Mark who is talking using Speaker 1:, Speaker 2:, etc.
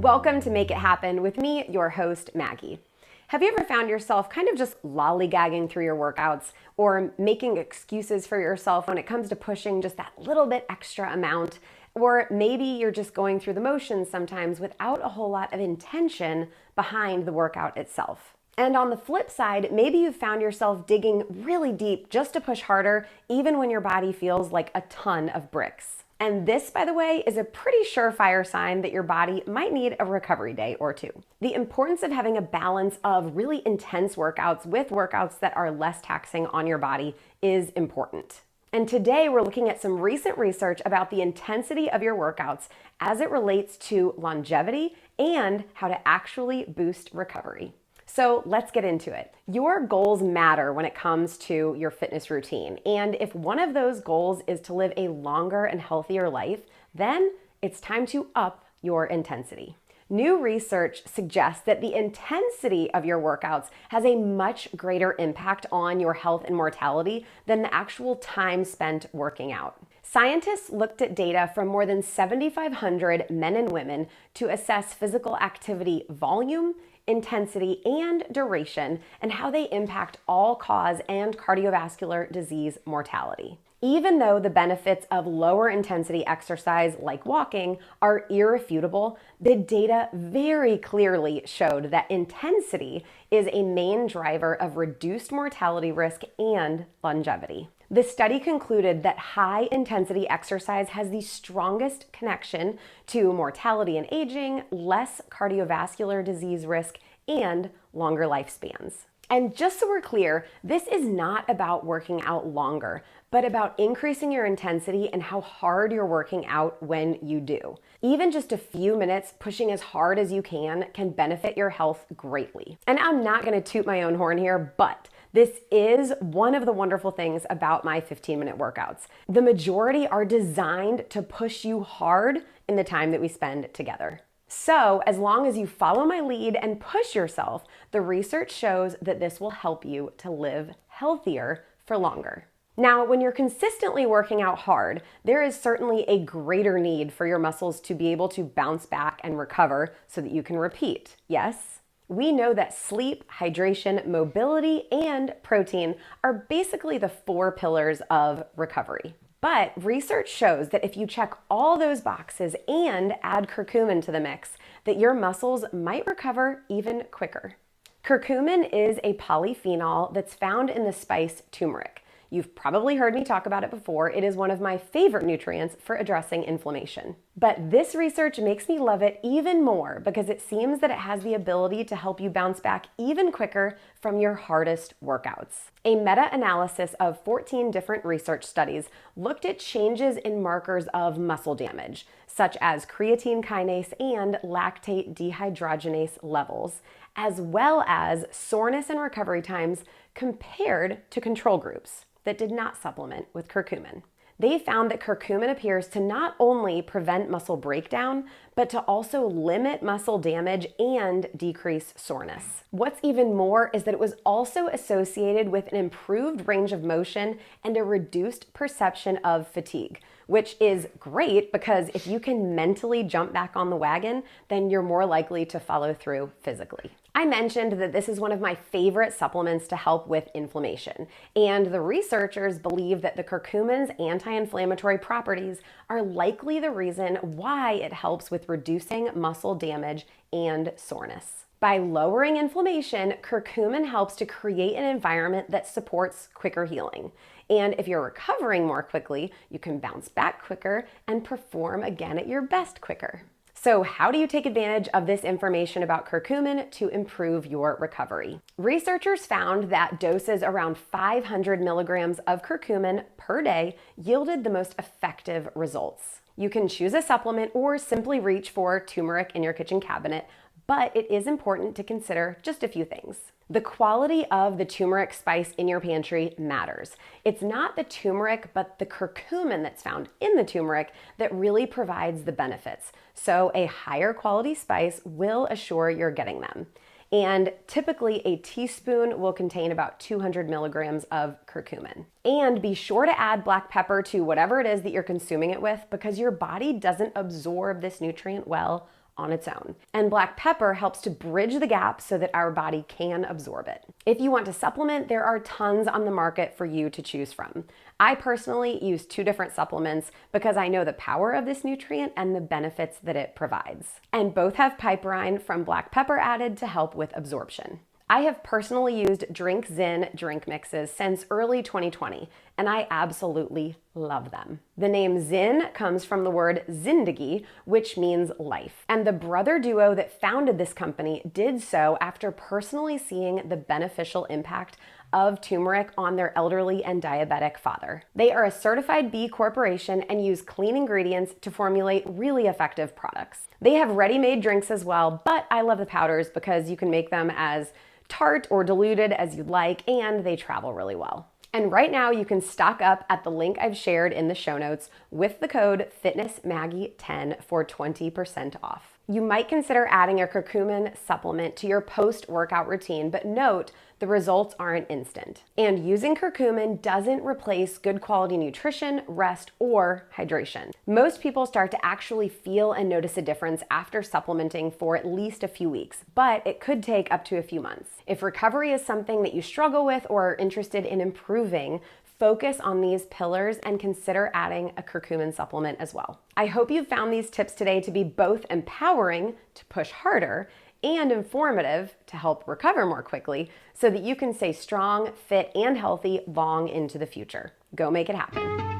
Speaker 1: Welcome to Make It Happen with me, your host, Maggie. Have you ever found yourself kind of just lollygagging through your workouts or making excuses for yourself when it comes to pushing just that little bit extra amount? Or maybe you're just going through the motions sometimes without a whole lot of intention behind the workout itself. And on the flip side, maybe you've found yourself digging really deep just to push harder, even when your body feels like a ton of bricks. And this, by the way, is a pretty surefire sign that your body might need a recovery day or two. The importance of having a balance of really intense workouts with workouts that are less taxing on your body is important. And today we're looking at some recent research about the intensity of your workouts as it relates to longevity and how to actually boost recovery. So let's get into it. Your goals matter when it comes to your fitness routine. And if one of those goals is to live a longer and healthier life, then it's time to up your intensity. New research suggests that the intensity of your workouts has a much greater impact on your health and mortality than the actual time spent working out. Scientists looked at data from more than 7,500 men and women to assess physical activity volume, intensity, and duration, and how they impact all-cause and cardiovascular disease mortality. Even though the benefits of lower intensity exercise like walking are irrefutable, the data very clearly showed that intensity is a main driver of reduced mortality risk and longevity. The study concluded that high intensity exercise has the strongest connection to mortality and aging, less cardiovascular disease risk, and longer lifespans. And just so we're clear, this is not about working out longer, but about increasing your intensity and how hard you're working out when you do. Even just a few minutes pushing as hard as you can benefit your health greatly. And I'm not going to toot my own horn here, but this is one of the wonderful things about my 15-minute workouts. The majority are designed to push you hard in the time that we spend together. So, as long as you follow my lead and push yourself, the research shows that this will help you to live healthier for longer. Now, when you're consistently working out hard, there is certainly a greater need for your muscles to be able to bounce back and recover so that you can repeat. Yes? We know that sleep, hydration, mobility, and protein are basically the 4 pillars of recovery. But research shows that if you check all those boxes and add curcumin to the mix, that your muscles might recover even quicker. Curcumin is a polyphenol that's found in the spice turmeric. You've probably heard me talk about it before. It is one of my favorite nutrients for addressing inflammation. But this research makes me love it even more because it seems that it has the ability to help you bounce back even quicker from your hardest workouts. A meta-analysis of 14 different research studies looked at changes in markers of muscle damage, such as creatine kinase and lactate dehydrogenase levels, as well as soreness and recovery times compared to control groups that did not supplement with curcumin. They found that curcumin appears to not only prevent muscle breakdown, but to also limit muscle damage and decrease soreness. What's even more is that it was also associated with an improved range of motion and a reduced perception of fatigue, which is great because if you can mentally jump back on the wagon, then you're more likely to follow through physically. I mentioned that this is one of my favorite supplements to help with inflammation, and the researchers believe that the curcumin's anti-inflammatory properties are likely the reason why it helps with reducing muscle damage and soreness. By lowering inflammation, curcumin helps to create an environment that supports quicker healing. And if you're recovering more quickly, you can bounce back quicker and perform again at your best quicker. So how do you take advantage of this information about curcumin to improve your recovery? Researchers found that doses around 500 milligrams of curcumin per day yielded the most effective results. You can choose a supplement or simply reach for turmeric in your kitchen cabinet, but it is important to consider just a few things. The quality of the turmeric spice in your pantry matters. It's not the turmeric, but the curcumin that's found in the turmeric that really provides the benefits. So a higher quality spice will assure you're getting them. And typically a teaspoon will contain about 200 milligrams of curcumin. And be sure to add black pepper to whatever it is that you're consuming it with because your body doesn't absorb this nutrient well on its own. And black pepper helps to bridge the gap so that our body can absorb it. If you want to supplement, there are tons on the market for you to choose from. I personally use 2 different supplements because I know the power of this nutrient and the benefits that it provides. And both have piperine from black pepper added to help with absorption. I have personally used Drink Zyn drink mixes since early 2020, and I absolutely love them. The name Zyn comes from the word zindagi, which means life. And the brother duo that founded this company did so after personally seeing the beneficial impact of turmeric on their elderly and diabetic father. They are a certified B Corporation and use clean ingredients to formulate really effective products. They have ready-made drinks as well, but I love the powders because you can make them as tart or diluted as you'd like, and they travel really well. And right now you can stock up at the link I've shared in the show notes with the code FitnessMaggie10 for 20% off. You might consider adding a curcumin supplement to your post-workout routine, but note the results aren't instant. And using curcumin doesn't replace good quality nutrition, rest, or hydration. Most people start to actually feel and notice a difference after supplementing for at least a few weeks, but it could take up to a few months. If recovery is something that you struggle with or are interested in improving, focus on these pillars and consider adding a curcumin supplement as well. I hope you found these tips today to be both empowering to push harder and informative to help recover more quickly so that you can stay strong, fit, and healthy long into the future. Go make it happen.